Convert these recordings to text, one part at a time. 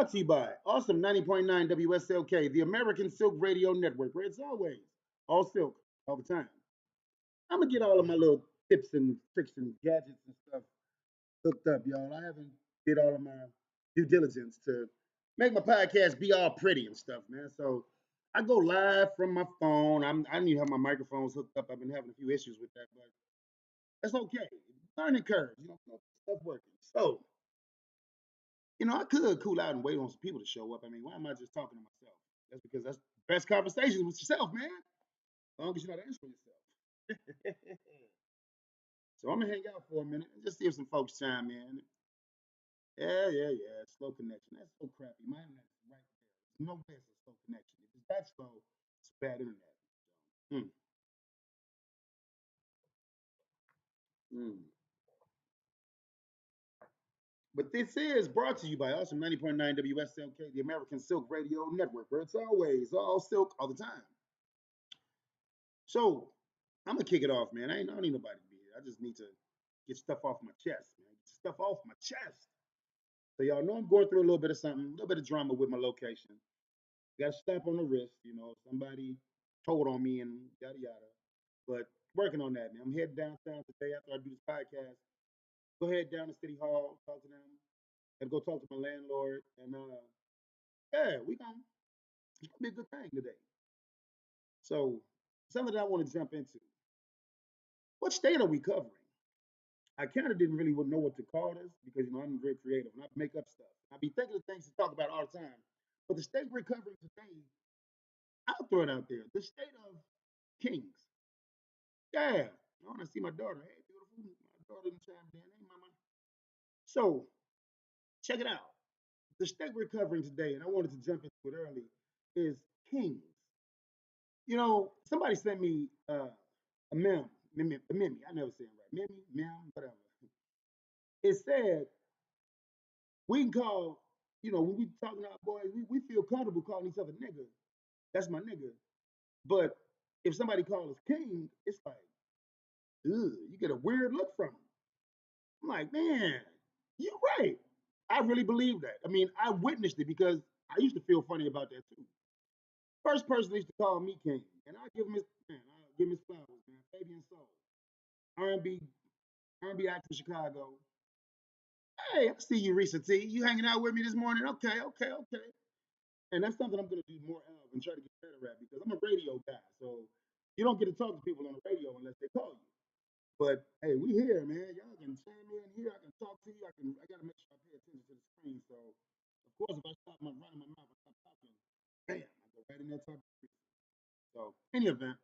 Brought to you by Awesome 90.9 WSLK, the American Silk Radio Network, where it's always all silk all the time. I'm gonna get all of my little tips and tricks and gadgets and stuff hooked up, y'all. I haven't did all of my due diligence to make my podcast be all pretty and stuff, man. So I go live from my phone. I need to have my microphones hooked up. I've been having a few issues with that, but that's okay. Learning curve, stuff working. So I could cool out and wait on some people to show up. I mean, why am I just talking to myself? That's because that's the best conversations with yourself, man. As long as you know how to answer yourself. So I'm gonna hang out for a minute and just see if some folks chime in. Yeah. Slow connection. That's so crappy. My internet's right there. There's no way it's a slow connection. If it's that slow, it's bad internet. Hmm. Hmm. But this is brought to you by Awesome 90.9 WSLK, the American Silk Radio Network, where it's always all silk all the time. So I'm gonna kick it off, man. I don't need nobody to be here. I just need to get stuff off my chest, man. Get stuff off my chest. So y'all know I'm going through a little bit of something, a little bit of drama with my location. Got a slap on the wrist, somebody told on me and yada yada. But working on that, man. I'm heading downtown today after I do this podcast. Go ahead down to City Hall, talk to them, and go talk to my landlord. And yeah, it's gonna be a good thing today. So something that I want to jump into. What state are we covering? I kind of didn't really know what to call this because I'm very creative and I make up stuff. I be thinking of things to talk about all the time. But the state we're covering today, I'll throw it out there. The state of Kings. Yeah. I want to see my daughter. Hey, beautiful. My daughter in chimed in. Hey, mama. So check it out. The state we're covering today, and I wanted to jump into it early, is Kings. Somebody sent me a meme. I never say it right. Meme, whatever. It said we can call, when we talking to our boys, we feel comfortable calling each other nigga. That's my nigga. But if somebody calls us king, it's like, ugh, you get a weird look from them. I'm like, man, you're right. I really believe that. I mean, I witnessed it because I used to feel funny about that too. First person used to call me king, and I give him his flowers, man. Fabian Soul, R&B, R&B actor from Chicago. Hey, I see you, Risa T. You hanging out with me this morning? Okay. And that's something I'm gonna do more of and try to get better at because I'm a radio guy. So you don't get to talk to people on the radio unless they call you. But hey, we here, man. Y'all can chime in here. I can talk to you. I gotta make sure I pay attention to the screen. So of course if I stop running my mouth, I stop talking, bam, I go right in that type of screen. So any event,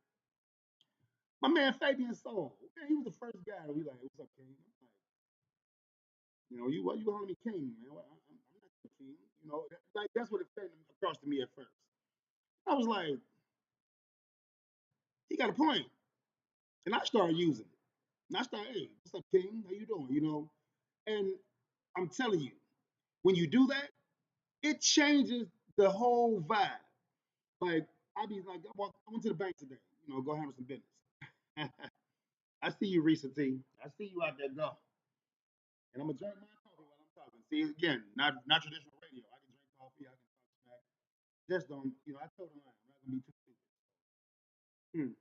my man Fabian Soul, man, he was the first guy that we like, what's up, King? I'm like, you calling me king, man? I'm not your king. Like that's what it came across to me at first. I was like, he got a point. And I started using it. And I started, hey, what's up, King? How you doing? And I'm telling you, when you do that, it changes the whole vibe. Like, I be like, I went to the bank today, go handle some business. I see you, Risa T. I see you out there, go. And I'm gonna drink my coffee while I'm talking. See, again, not traditional radio. I can drink coffee, I can talk smack. Just don't, I told him I'm not gonna be too stupid. Hmm.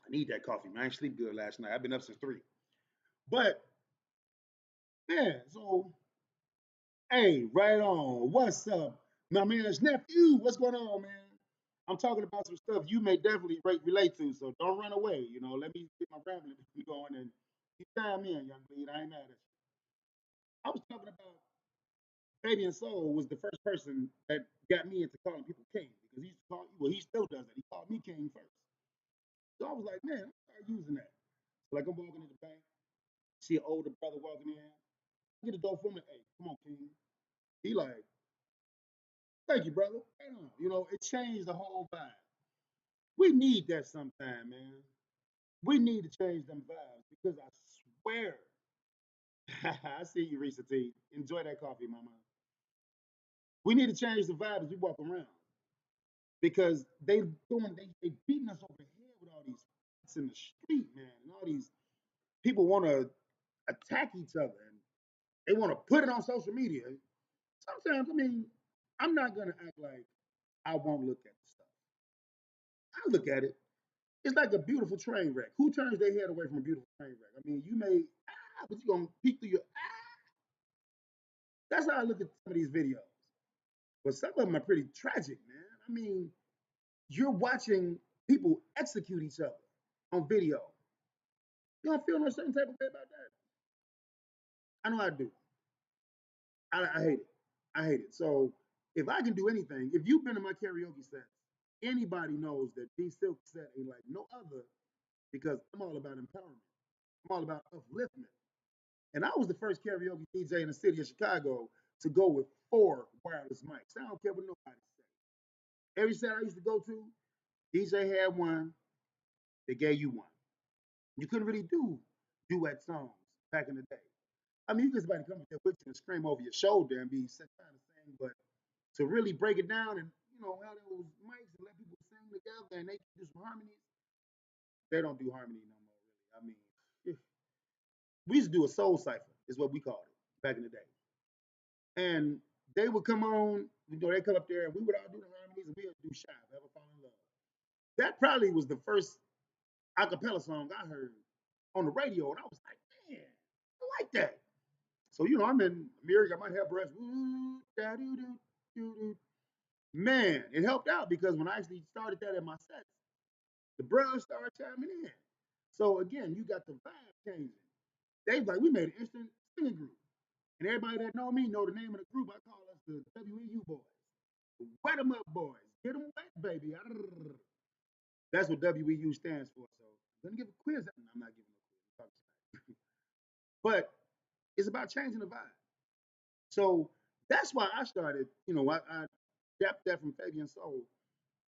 I need that coffee, man. I ain't sleep good last night. I've been up since 3. But yeah, so hey, right on. What's up, my man's nephew? What's going on, man? I'm talking about some stuff you may definitely relate to, so don't run away. Let me get my rambling going and you chime in, young lead. I ain't mad at you. I was talking about Fabian Soul was the first person that got me into calling people king because he used to call, well, he still does it. He called me king first. So I was like, man, I'm start using that. So like I'm walking in the bank, see an older brother walking in. I get a door from him, hey, come on, king. He like, thank you, brother. It changed the whole vibe. We need that sometime, man. We need to change them vibes because I swear. I see you, Risa T. Enjoy that coffee, mama. We need to change the vibe as we walk around because they beating us over the head with all these fights in the street, man, and all these people want to attack each other and they want to put it on social media. Sometimes, I mean, I'm not gonna act like I won't look at the stuff. I look at it. It's like a beautiful train wreck. Who turns their head away from a beautiful train wreck? I mean, you may but you gonna peek through your That's how I look at some of these videos. But some of them are pretty tragic, man. I mean, you're watching people execute each other on video. You don't feel no certain type of way about that. I know I do. I hate it. I hate it. So if I can do anything, if you've been to my karaoke sets, anybody knows that D Silk set ain't like no other because I'm all about empowerment. I'm all about upliftment. And I was the first karaoke DJ in the city of Chicago to go with 4 wireless mics. I don't care what nobody says. Every set I used to go to, DJ had one, they gave you one. You couldn't really do duet songs back in the day. I mean, you just somebody come up there with you and scream over your shoulder and be trying to sing, but to really break it down and have those mics and let people sing together and they can do some harmonies, they don't do harmony no more. Really, I mean, we used to do a soul cipher, is what we called it back in the day, and they would come on, they come up there and we would all do the harmonies and we would do "Shy, Ever Fall in Love." That probably was the first acapella song I heard on the radio, and I was like, man, I like that. So I'm in the mirror, got my hair brushed. Woo, da, doo, doo, doo, doo. Man, it helped out because when I actually started that in my sets, the bros started chiming in. So again, you got the vibe changing. They like we made an instant singing group, and everybody that know me know the name of the group. I call us the WEU boys, wet 'em up boys, get 'em wet, baby. That's what WEU stands for. So I'm gonna give a quiz. I'm not giving a quiz, but it's about changing the vibe. So that's why I started. I adapted that from Fabian Soul,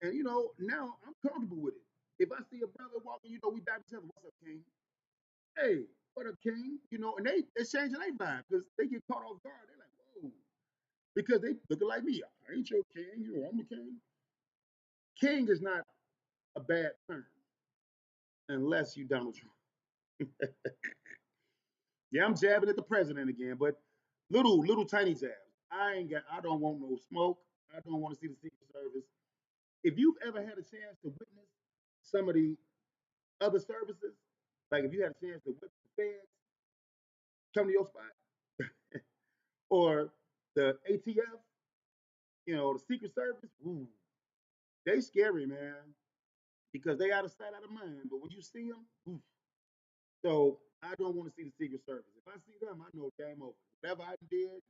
and now I'm comfortable with it. If I see a brother walking, we dap each other. What's up, King? Hey, what up, King? And they changing their vibe because they get caught off guard. They're like, whoa, because they looking like me. I ain't your king. I'm the king. King is not a bad term unless you Donald Trump. Yeah, I'm jabbing at the president again, but little tiny jabs. I don't want no smoke. I don't want to see the Secret Service. If you've ever had a chance to witness some of the other services, like if you had a chance to witness the feds come to your spot, or the ATF, the Secret Service, ooh, they scary, man, because they out of sight, out of mind. But when you see them, oof. So I don't want to see the Secret Service. If I see them, I know game over. Whatever I did,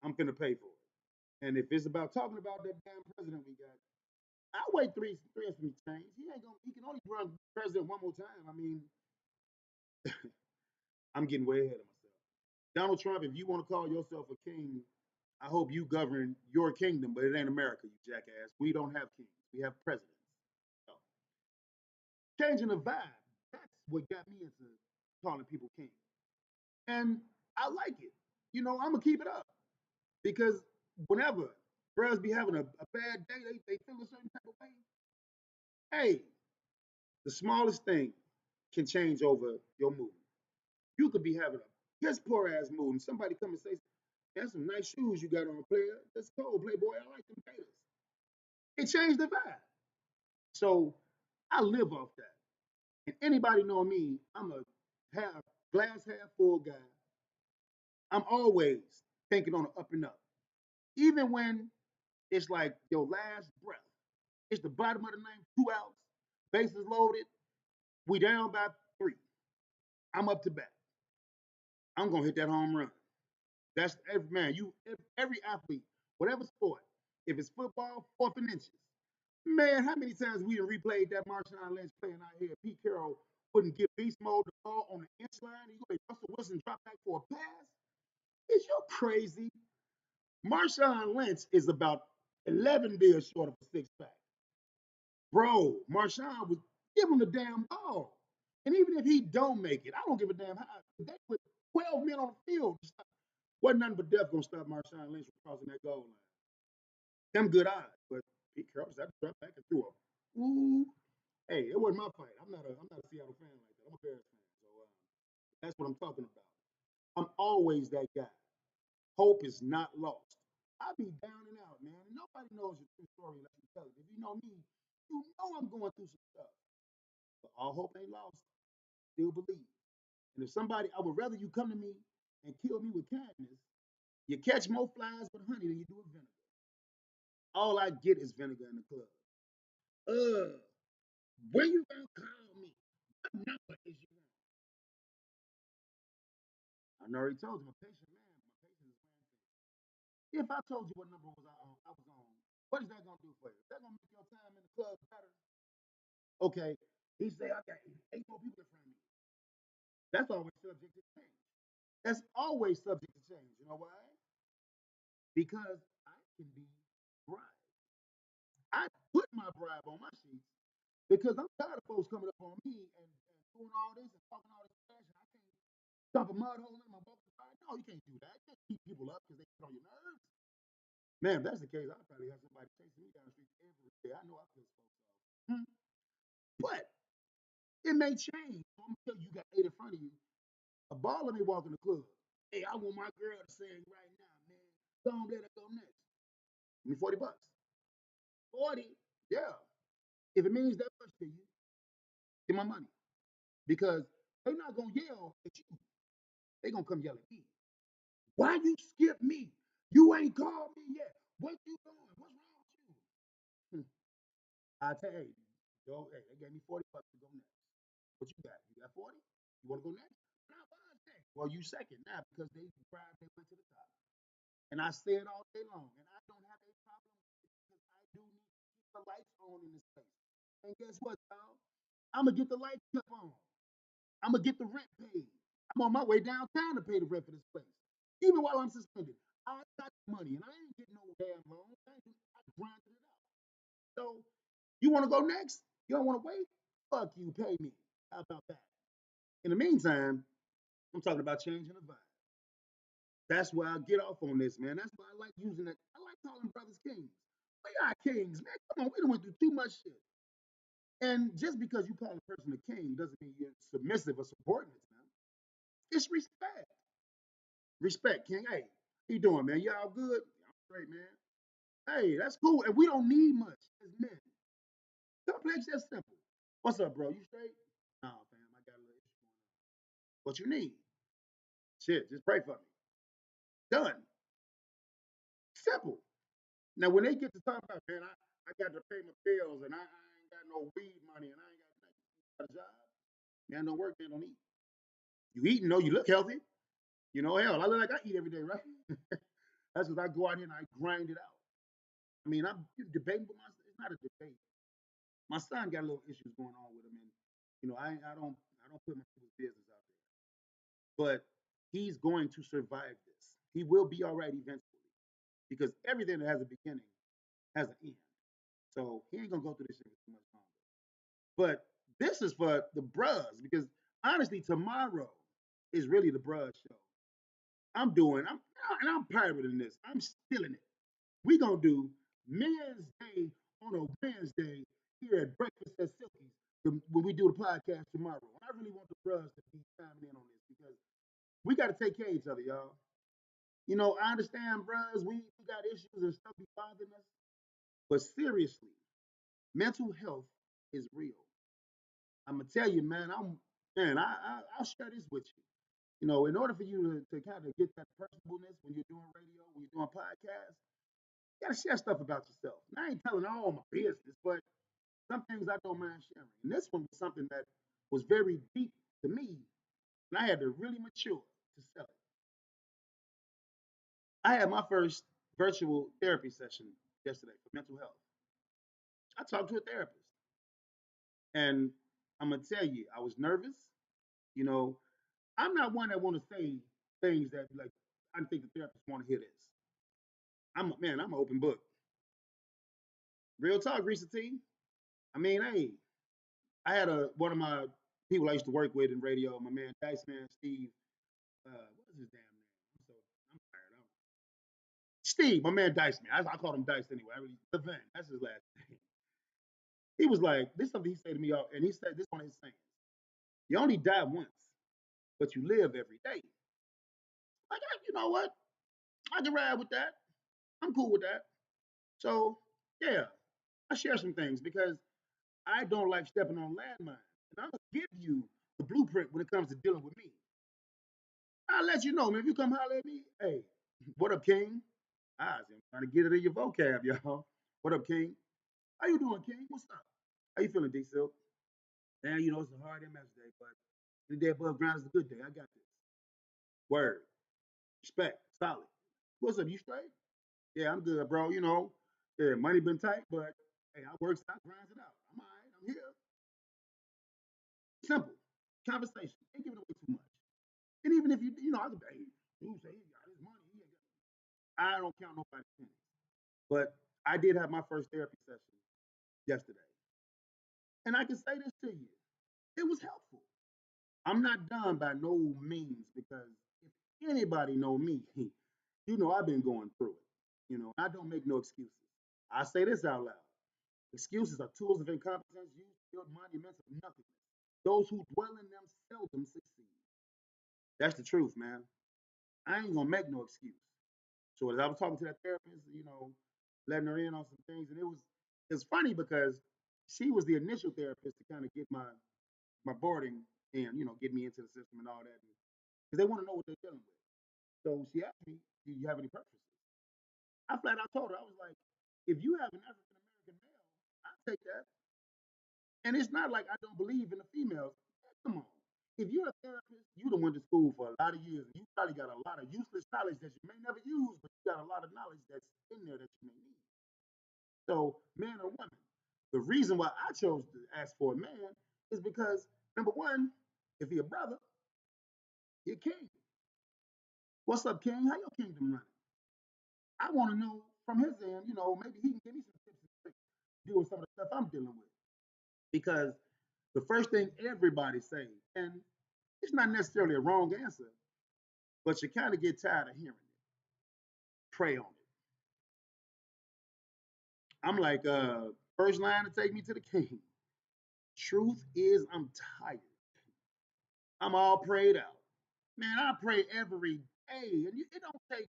I'm finna pay for it. And if it's about talking about that damn president we got, I'll wait three of some change. He can only run president one more time. I mean, I'm getting way ahead of myself. Donald Trump, if you want to call yourself a king, I hope you govern your kingdom, but it ain't America, you jackass. We don't have kings. We have presidents. So, changing the vibe, that's what got me into calling people king. And I like it. I'm going to keep it up because whenever bros be having a bad day, they feel a certain type of way. Hey, the smallest thing can change over your mood. You could be having a piss poor ass mood, and somebody come and say, "That's some nice shoes you got on, player. That's cold, Playboy. I like them gators." It changed the vibe. So I live off that. And anybody know me, I'm a glass half full guy. I'm always thinking on the up and up. Even when it's like your last breath. It's the bottom of the ninth, 2 outs, bases loaded. We down by 3. I'm up to bat. I'm gonna hit that home run. That's every man. Every athlete, whatever sport. If it's football, 4th and inches. Man, how many times we done replayed that Marshawn Lynch playing out here? Pete Carroll wouldn't give beast mode the ball on the inch line. He would Russell Wilson drop back for a pass. Is you crazy? Marshawn Lynch is about 11 bills short of a 6-pack. Bro, Marshawn was give him the damn ball. And even if he don't make it, I don't give a damn how. They put 12 men on the field. Wasn't nothing but death gonna stop Marshawn Lynch from crossing that goal line. Them good odds, but Pete Carroll just dropped back and threw him. Ooh, hey, it wasn't my fight. I'm not a Seattle fan like that. I'm a Bears fan, so that's what I'm talking about. I'm always that guy. Hope is not lost. I be down and out, man. And nobody knows your true story unless you tell it. If you know me, you know I'm going through some stuff. But all hope ain't lost. Still believe. And if somebody, I would rather you come to me and kill me with kindness. You catch more flies with honey than you do with vinegar. All I get is vinegar in the club. Uh, when you gonna call me? What number is you on? I already told you, I'm a patient man. My patience is one thing. If I told you what number I was on, what is that gonna do for you? Is that gonna make your time in the club better? Okay. He say I got eight more people in front of me. That's always subject to change. That's always subject to change. You know why? Because I can be bribed. I put my bribe on my sheets because I'm tired of folks coming up on me and doing all this and talking all this trash. And I can't dump a mud hole in my walking fire. No, you can't do that. You can't keep people up because they get on your nerves. Man, if that's the case, I'd probably have somebody chasing me down the street every day. I know I piss folks off. Hmm. But it may change. So I'm gonna tell you, you got eight in front of you. A baller may walk in the club. Hey, I want my girl to sing right now, man. Don't let her go next. Give me 40 bucks. 40, yeah. If it means that much to you, get my money. Because they're not gonna yell at you. They're gonna come yell at me. Why you skip me? You ain't called me yet. What you doing? What's wrong with you? Hmm. I tell you, hey, go, hey, they gave me 40 bucks to go next. What you got? You got 40? You wanna go next? Nah, mine's next. Well, you second now because they cried they went to the top. And I say it all day long. And I don't have a problem with it because I do need to keep the lights on in this place. And guess what, y'all? I'm gonna get the lights kept on. I'm gonna get the rent paid. I'm on my way downtown to pay the rent for this place. Even while I'm suspended, I got the money and I ain't getting no damn loan. I grinded it out. So you want to go next? You don't want to wait? Fuck you, pay me. How about that? In the meantime, I'm talking about changing the vibe. That's why I get off on this, man. That's why I like using that. I like calling brothers kings. We are kings, man. Come on, we done went through too much shit. And just because you call a person a king doesn't mean you're submissive or subordinate to them. It's respect. Respect, King. Hey, how you doing, man? Y'all good? I'm great, man. Hey, that's cool. And we don't need much as men. Complex, that's simple. What's up, bro? You straight? Nah, fam, I got a little issue going on. What you need? Shit, just pray for me. Done. Simple. Now, when they get to talk about, man, I got to pay my bills and I ain't got no weed money and I ain't got nothing. You got a job? Man, don't work, man, don't eat. You eating, no, you look healthy. You know, hell, I look like I eat every day, right? That's because I go out here and I grind it out. I mean, I'm debating with myself. It's not a debate. My son got a little issues going on with him, and I don't put my business out there. But he's going to survive this. He will be all right eventually because everything that has a beginning has an end. So he ain't gonna go through this shit for too much longer. But this is for the bros because honestly, tomorrow is really the bros show. I'm pirating this. I'm stealing it. We gonna do Men's Day on a Wednesday here at Breakfast at Silky's when we do the podcast tomorrow. And I really want the bros to be chiming in on this because we got to take care of each other, y'all. You know, I understand, bros, we got issues and stuff be bothering us, but seriously, mental health is real. I'm gonna tell you, man. I'll share this with you. You know, in order for you to kind of get that personableness when you're doing radio, when you're doing podcasts, you gotta share stuff about yourself. And I ain't telling all my business, but some things I don't mind sharing. And this one was something that was very deep to me, and I had to really mature to sell it. I had my first virtual therapy session yesterday for mental health. I talked to a therapist, and I'm gonna tell you, I was nervous. You know, I'm not one that want to say things that like I think the therapist want to hear this. I'm an open book. Real talk, Risa T. I mean, hey, I had a one of my people I used to work with in radio, my man Dice Man Steve. What's his damn name? I'm tired. Steve, my man Dice Man. I called him Dice anyway. I really Levin, that's his last name. He was like, this is something he said to me, and he said this one of his sayings. You only die once, but you live every day. Like, you know what? I can ride with that. I'm cool with that. So yeah, I share some things because I don't like stepping on landmines. And I'm gonna give you the blueprint when it comes to dealing with me. I'll let you know, man. If you come holler at me, hey, what up, King? I'm trying to get it in your vocab, y'all. What up, King? How you doing, King? What's up? How you feeling, D Silk? Man, you know it's a hard MS day, but the day above ground is a good day. I got this. Word, respect, solid. What's up? You straight? Yeah, I'm good, bro. You know, yeah, money been tight, but hey, I works out, grinds it out. I'm all right. I'm here. Simple conversation. Ain't giving away too much. And even if you know, I could, hey, dude say he got his money. He ain't got. I don't count nobody's pennies. But I did have my first therapy session yesterday, and I can say this to you: it was helpful. I'm not done by no means because if anybody know me, you know I've been going through it. You know, I don't make no excuses. I say this out loud. Excuses are tools of incompetence used to build monuments of nothingness. Those who dwell in them seldom succeed. That's the truth, man. I ain't gonna make no excuse. So as I was talking to that therapist, you know, letting her in on some things, and it's funny because she was the initial therapist to kind of get my boarding and get me into the system and all that, because they want to know what they're dealing with. So she asked me, "Do you have any preferences?" I flat out told her, I was like, "If you have an African American male, I'll take that." And it's not like I don't believe in the females. Come on. If you're a therapist, you done went to school for a lot of years, and you probably got a lot of useless knowledge that you may never use, but you got a lot of knowledge that's in there that you may need. So, man or woman, the reason why I chose to ask for a man is because number one, if he a brother, he a king. What's up, king? How your kingdom running? I want to know from his end, maybe he can give me some tips and tricks doing some of the stuff I'm dealing with. Because the first thing everybody say, and it's not necessarily a wrong answer, but you kind of get tired of hearing it. Pray on it. I'm like, first line to take me to the king. Truth is, I'm tired. I'm all prayed out. Man, I pray every day, and it don't take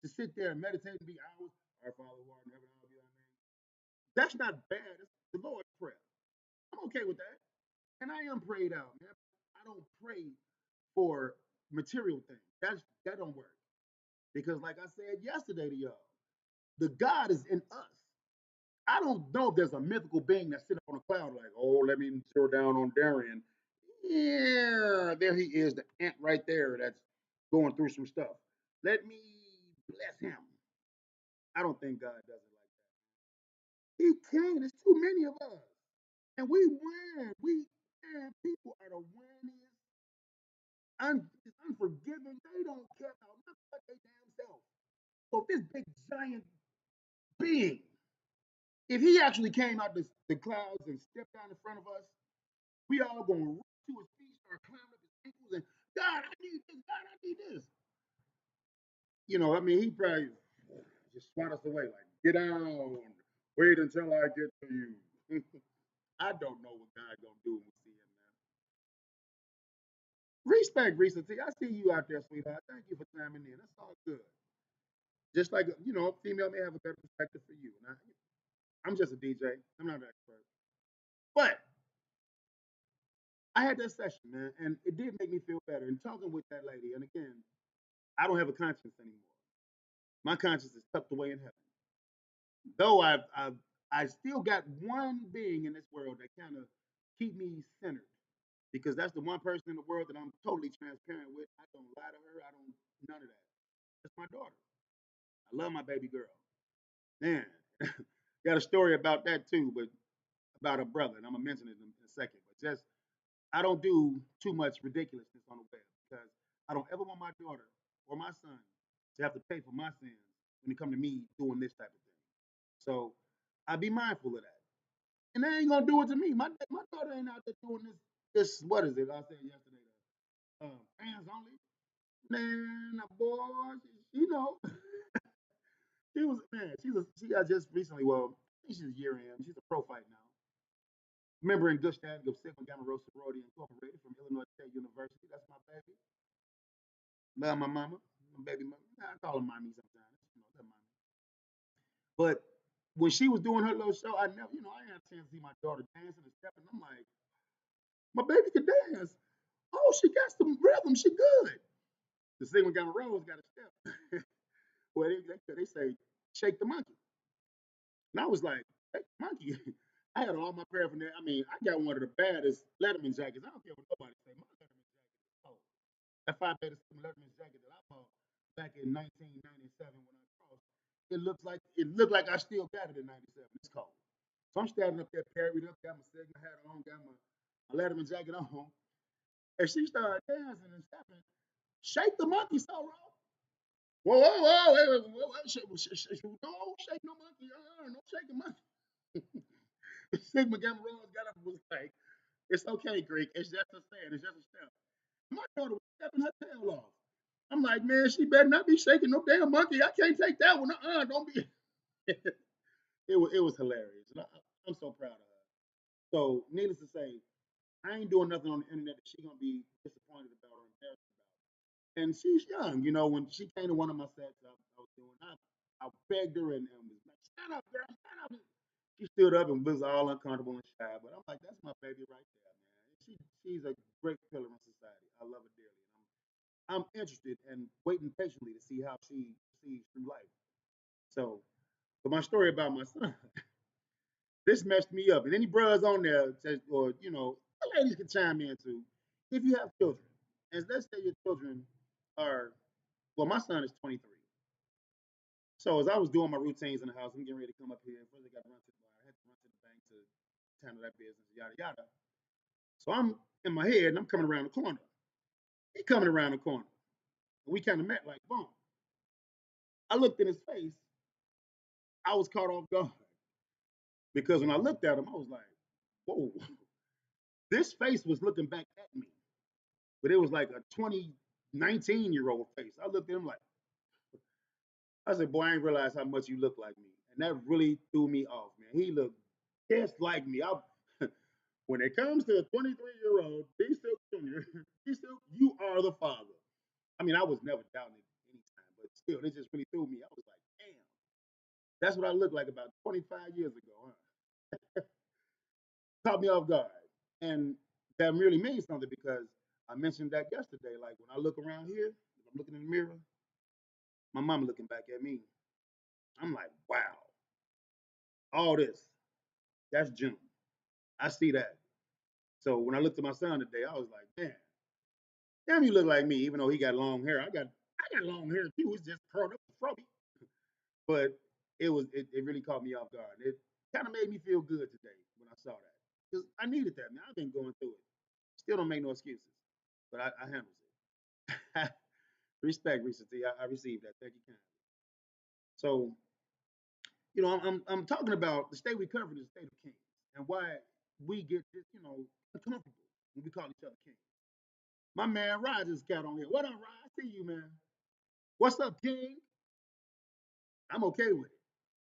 to sit there and meditate and be hours. Our Father who art in heaven, hallowed be thy name. That's not bad. It's the Lord's prayer. I'm okay with that, and I am prayed out, man. I don't pray for material things. That don't work because, like I said yesterday to y'all, the God is in us. I don't know if there's a mythical being that's sitting on a cloud like, oh, let me zero down on Darian. Yeah, there he is, the ant right there that's going through some stuff. Let me bless him. I don't think God does it like that. He can. There's too many of us. And we win. Man, people are the winniest, unforgiving. They don't care about nothing but their damn self. So if this big giant being, if he actually came out the clouds and stepped down in front of us, we all gonna run to his feet, start climbing up his ankles, and God, I need this. God, I need this. I mean, he probably just swat us away, like get down, wait until I get to you. I don't know what God gonna do when we see him, man. Respect, Risa T. I see you out there, sweetheart. Thank you for chiming in. That's all good. Just like female may have a better perspective for you. And I'm just a DJ. I'm not an expert, but I had that session, man, and it did make me feel better. And talking with that lady, and again, I don't have a conscience anymore. My conscience is tucked away in heaven. Though I still got one being in this world that kind of keep me centered because that's the one person in the world that I'm totally transparent with. I don't lie to her. I don't none of that. That's my daughter. I love my baby girl. Man, got a story about that too, but about a brother, and I'm gonna mention it in a second. But just I don't do too much ridiculousness on the web because I don't ever want my daughter or my son to have to pay for my sins when it come to me doing this type of thing. So I be mindful of that. And they ain't gonna do it to me. My daughter ain't out there doing this what is it? I said yesterday, fans only. Man, boy, she was man. She got just recently. Well, I think she's a year in. She's a pro fight now. Member in Good Standing of Sigma Gamma Rho Sorority Incorporated from Illinois State University. That's my baby. Love my mama, my baby mama. I call her mommy sometimes. That mommy. But when she was doing her little show, I never, I didn't have a chance to see my daughter dancing and stepping. I'm like, my baby can dance. Oh, she got some rhythm. She good. The singer got a rose, got a step. Well, they say, shake the monkey. And I was like, hey, monkey. I had all my paraphernalia. I mean, I got one of the baddest Letterman jackets. I don't care what nobody say. My Letterman jacket is cold. That 5 beta 7 Letterman jacket that I bought back in 1997 when I crossed, it looked like I still got it in '97. It's cold. So I'm standing up there, parried up, got my Sigma hat on, got my Letterman jacket on, and she started dancing and stepping. Shake the monkey, so wrong. Whoa, whoa, whoa, wait, wait, wait, don't shake no monkey. Don't shake the monkey. Sigma Gamma Rose got up and was like, it's okay, Greek. It's just a stand. It's just a step. My daughter was stepping her tail off. I'm like, man, she better not be shaking no damn monkey. I can't take that one. Don't be. It was hilarious. And I'm so proud of her. So, needless to say, I ain't doing nothing on the internet that she's gonna be disappointed about or embarrassed about. And she's young, when she came to one of my sets, I was doing. I begged her and was like, "Stand up, girl, stand up." She stood up and was all uncomfortable and shy. But I'm like, "That's my baby right there, man. She's a great pillar in society. I love her dearly. And I'm interested and waiting patiently to see how she proceeds through life." So, but my story about my son, this messed me up. And any bros on there, or the ladies can chime in too. If you have children, and let's say your children are, well, my son is 23. So as I was doing my routines in the house, I'm getting ready to come up here. First, I got to run to the bar. I had to run to the bank to handle that business, yada yada. So I'm in my head, and I'm coming around the corner. He coming around the corner, and we kind of met like boom. I looked in his face. I was caught off guard because when I looked at him, I was like, "Whoa!" This face was looking back at me, but it was like a 19-year-old face. I looked at him like, I said, "Boy, I didn't realize how much you look like me," and that really threw me off, man. He looked just like me. When it comes to a 23-year-old, D Silk Jr., D Silk, you are the father. I mean, I was never doubting it any time, but still, it just really threw me. I was like, damn, that's what I looked like about 25 years ago, huh? Caught me off guard. And that really means something because I mentioned that yesterday. Like when I look around here, if I'm looking in the mirror, my mama looking back at me. I'm like, wow, all this, that's June. I see that. So when I looked at my son today, I was like, damn, you look like me, even though he got long hair. I got long hair too. It's just curled up and froby. But it really caught me off guard. It kind of made me feel good today when I saw that. Because I needed that, man. I've been going through it. Still don't make no excuses. But I handles it. Respect, recently. I received that. Thank you kindly. So, I'm talking about the state we covered is the state of kings and why we get this, uncomfortable when we call each other king. My man Rogers got on here. What up, Rod? I see you, man. What's up, King? I'm okay with it.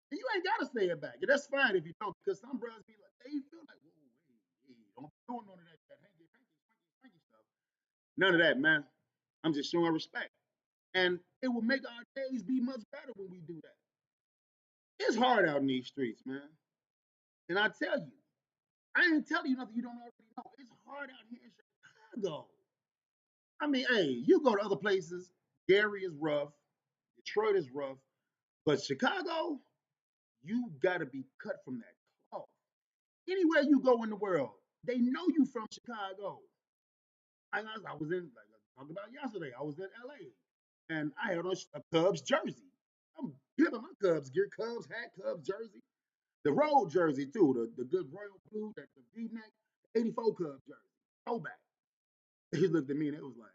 And you ain't gotta say it back. And that's fine if you don't, because some brothers be like, they feel like, whoa, wait, don't be doing none of that hanky stuff. None of that, man. I'm just showing respect. And it will make our days be much better when we do that. It's hard out in these streets, man. And I tell you, I ain't telling you nothing you don't already know. It's hard out here in Chicago. I mean, hey, you go to other places, Gary is rough, Detroit is rough, but Chicago, you gotta be cut from that cloth. Anywhere you go in the world, they know you from Chicago. I was in, like I talked about yesterday, I was in LA and I had on a Cubs jersey. I'm pimping my Cubs gear, Cubs hat, Cubs jersey. The road jersey too, the good royal blue, that the V-neck, 84 Cubs jersey, throwback. He looked at me and it was like,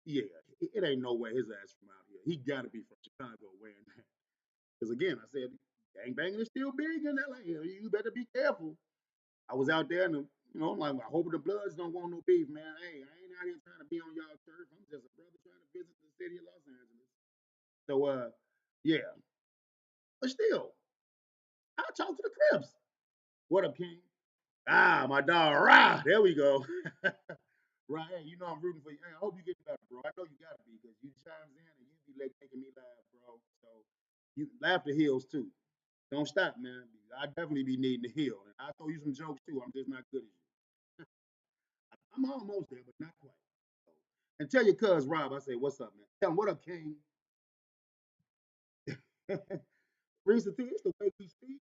yeah, it ain't no way his ass from out here. He gotta be from Chicago wearing that. Because again, I said, gang banging is still big in LA. You better be careful. I was out there and I'm like, I hope the Bloods don't want no beef, man. Hey, I ain't out here trying to be on y'all turf. I'm just a brother trying to visit the city of Los Angeles. So yeah. But still, I talk to the Crips. What up, King? Ah, my dog. Rah, there we go. Right, hey, I'm rooting for you. Hey, I hope you get better, bro. I know you gotta be because you chimes in and you be like making me laugh, bro. So you laugh the heels too. Don't stop, man. I definitely be needing to heal. And I'll throw you some jokes too. I'm just not good at you. I'm almost there, but not quite. So, and tell your cuz Rob, I say, what's up, man? Tell him, what up, King? Reason T, it's the way we speak.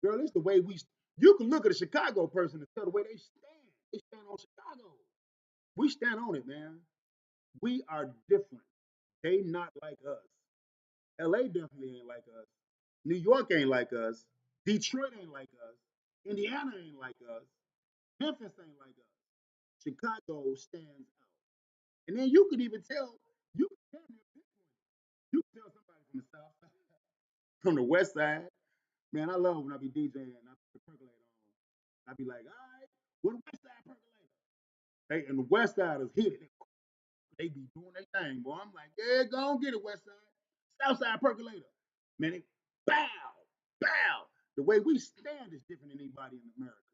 Girl, it's the way we. You can look at a Chicago person and tell the way they stand. They stand on Chicago. We stand on it, man. We are different. They not like us. LA definitely ain't like us. New York ain't like us. Detroit ain't like us. Indiana ain't like us. Memphis ain't like us. Chicago stands out. And then you could even tell, you can tell you can tell somebody from the south side, from the west side. Man, I love when I be DJing and I put the percolator on. I be like, all right, what the west side percolator? Hey, and the west side is hit it. They be doing their thing, boy. I'm like, yeah, go on get it, west side. South side percolator. Man, it bow, bow. The way we stand is different than anybody in America.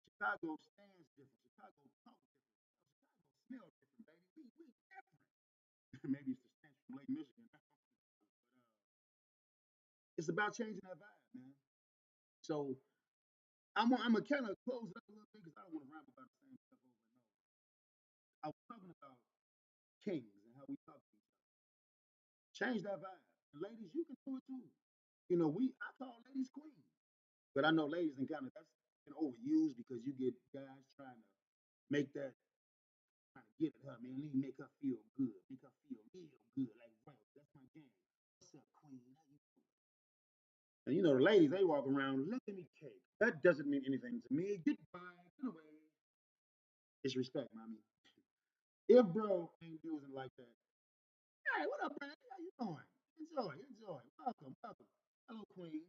Chicago stands different. Chicago talk different. Chicago smell different, baby. We different. Maybe it's the stench from Lake Michigan. But it's about changing that vibe, man. So I'm gonna kind of close it up a little bit because I don't want to ramble about the same stuff over and over. I was talking about kings and how we talk to each other. Change that vibe. And ladies, you can do it too. You know, I call ladies queens. But I know ladies and kind of that's been overused because you get guys trying to make that trying to get at her, man. Let me make her feel good, make her feel real good. Like, right, that's my game. What's up, queen? How you doing? And you know, the ladies, they walk around, look at me cake. That doesn't mean anything to me. Goodbye, get away. It's respect, mommy. If bro ain't using like that, hey, what up, man? How you doing? Enjoy, enjoy. Welcome, welcome. Hello, queen.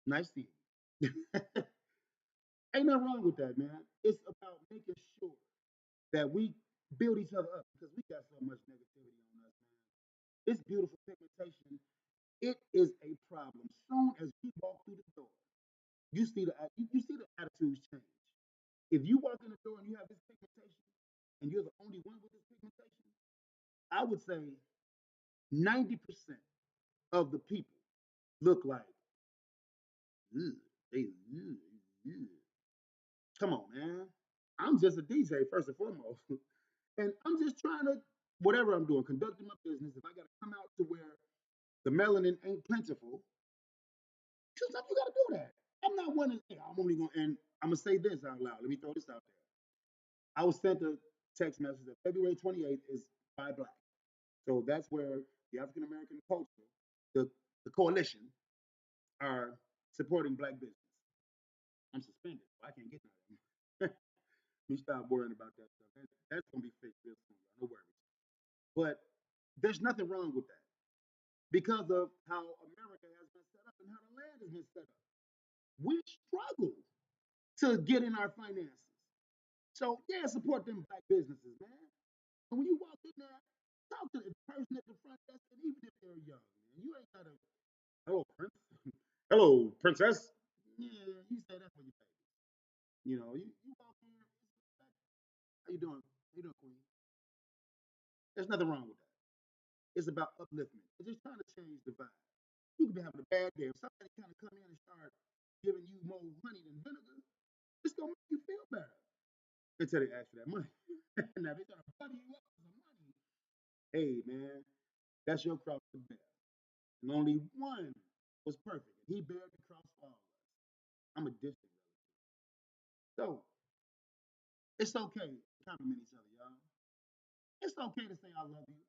Nice to you. Ain't nothing wrong with that, man. It's about making sure that we build each other up because we got so much negativity on us, man. This beautiful pigmentation, it is a problem. Soon as we walk through the door, you see the attitudes change. If you walk in the door and you have this pigmentation, and you're the only one with this pigmentation, I would say 90% of the people look like, ugh, they, ugh, ugh. Come on, man. I'm just a DJ first and foremost, and I'm just trying to whatever I'm doing, conducting my business. If I got to come out to where the melanin ain't plentiful, sometimes you got to do that. I'm not one to say I'm only going to, and I'm gonna say this out loud. Let me throw this out there. I was sent a text message that February 28th is Buy Black. So that's where the African American culture, the, the coalition, are supporting black business. I'm suspended. So I can't get none of them. Let me stop worrying about that stuff. That's going to be fixed real soon, y'all. No worries. But there's nothing wrong with that because of how America has been set up and how the land has been set up. We struggle to get in our finances. So, yeah, support them black businesses, man. And when you walk in there, talk to the person at the front desk, and even if they're young, man, you ain't got to, hello, Prince. Hello, Princess. Yeah, you say that for your baby. You walk in, how you doing? How you doing, Queen? There's nothing wrong with that. It's about upliftment. It's just trying to change the vibe. You could be having a bad day. If somebody kind of come in and start giving you more honey than vinegar, it's gonna make you feel better until they ask for that money. Now they're gonna buddy you up for some money. Hey man, that's your cross to bear. And only one was perfect. And he bared the cross for all of us. I'm a distant relative. So it's okay to compliment each other, y'all. It's okay to say I love you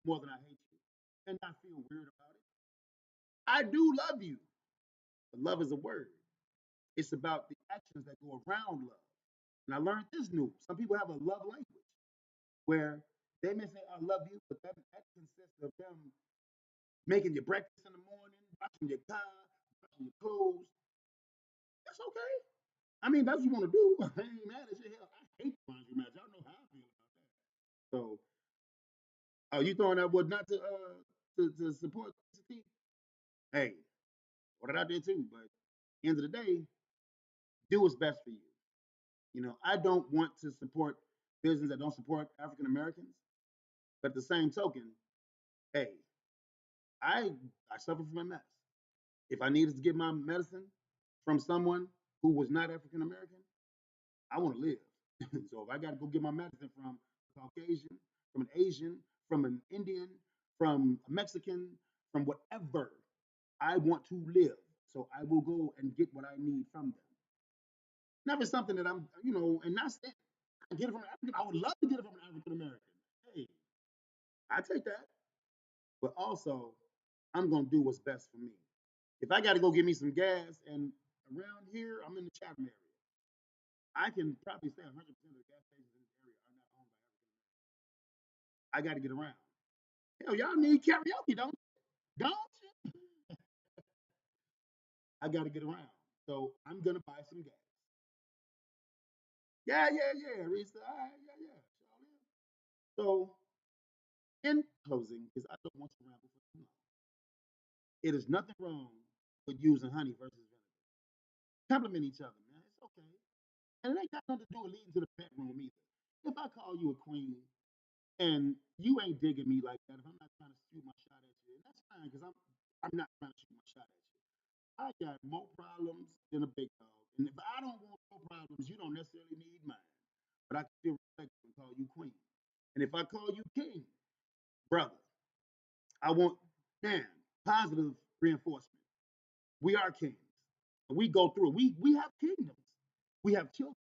more than I hate you and not feel weird about it. I do love you. But love is a word. It's about the actions that go around love. And I learned this new. Some people have a love language where they may say, I love you, but that consists of them making your breakfast in the morning, washing your car, washing your clothes. That's okay. I mean, that's what you want to do. I ain't mad at you. Hell, I hate laundry match. Y'all know how I feel about that. So, are you throwing that wood not to support the team? Hey, what did I do too? But end of the day, do what's best for you. I don't want to support business that don't support African Americans. But at the same token, hey, I I suffer from MS. If I needed to get my medicine from someone who was not African American, I want to live. So if I got to go get my medicine from a Caucasian, from an Asian, from an Indian, from a Mexican, from whatever, I want to live. So I will go and get what I need from them. Never something that I'm, and that's it. I get it from an African. I would love to get it from an African American. Hey, I take that. But also, I'm gonna do what's best for me. If I got to go get me some gas, and around here, I'm in the Chatham area, I can probably say 100% of the gas stations in this area are not owned by African Americans. I got to get around. Hell, y'all need karaoke, don't you? Don't you? I got to get around. So I'm gonna buy some gas. Yeah, yeah, yeah, Risa. All right, yeah, yeah. So in closing, because I don't want to ramble for too long, it is nothing wrong with using honey versus vinegar. Compliment each other, man. It's okay. And it ain't got nothing to do with leading to the bedroom either. If I call you a queen and you ain't digging me like that, if I'm not trying to shoot my shot at you, and that's fine because I'm not trying to shoot my shot at you. I got more problems than a big dog. And if I don't want no problems, you don't necessarily need mine. But I can still respect you and call you queen. And if I call you king, brother, I want, man, positive reinforcement. We are kings. We go through. We have kingdoms. We have children.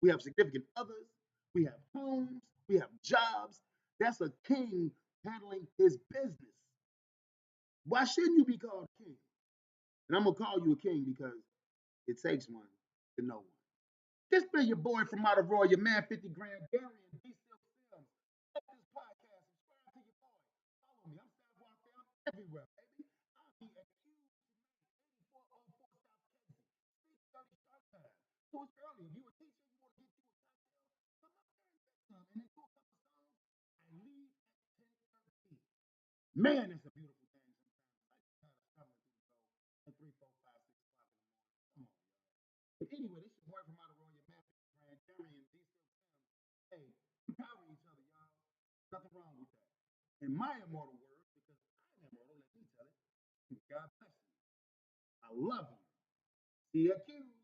We have significant others. We have homes. We have jobs. That's a king handling his business. Why shouldn't you be called a king? And I'm gonna call you a king because it takes one to know one. This been your boy from out of Roy, your man 50 grand, Darian, D Silk Sims. Like this podcast, subscribe to your boy. Follow me. I'm South Walk Down everywhere, baby. I'll be at Q 8404 South Casey, 6:30 start time. So it's early. If you a teacher, you want to get you a cocktail, come up there and get some. And then do a couple songs. I leave at 10:30. Man, that's a beautiful thing sometimes. I kind of stumbling through the door at 3, 4, 5, 6 o'clock in the morning. Come on, y'all. But anyway, this your boy from out of Roy, your man 50 grand, Darian, D Silk Sims. Hey, empower each other, y'all. Nothing wrong with that. In my immortal words, because I'm immortal, let me tell it. God bless you. I love you. See you accused.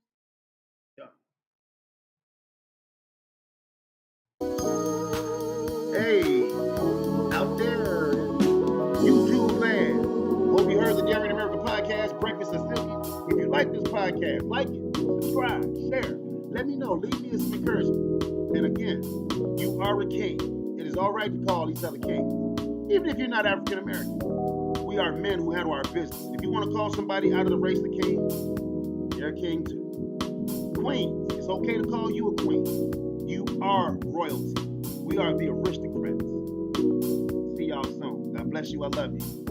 Done. Hey, out there, YouTube land. Hope you heard the Darian America podcast, Breakfast of Silky. If you like this podcast, like it, subscribe, share. Let me know. Leave me some encouragement. And again, you are a king. It is all right to call each other kings, even if you're not African American. We are men who handle our business. If you want to call somebody out of the race of king, they're a king too. Queens, it's okay to call you a queen. You are royalty. We are the aristocrats. See y'all soon. God bless you. I love you.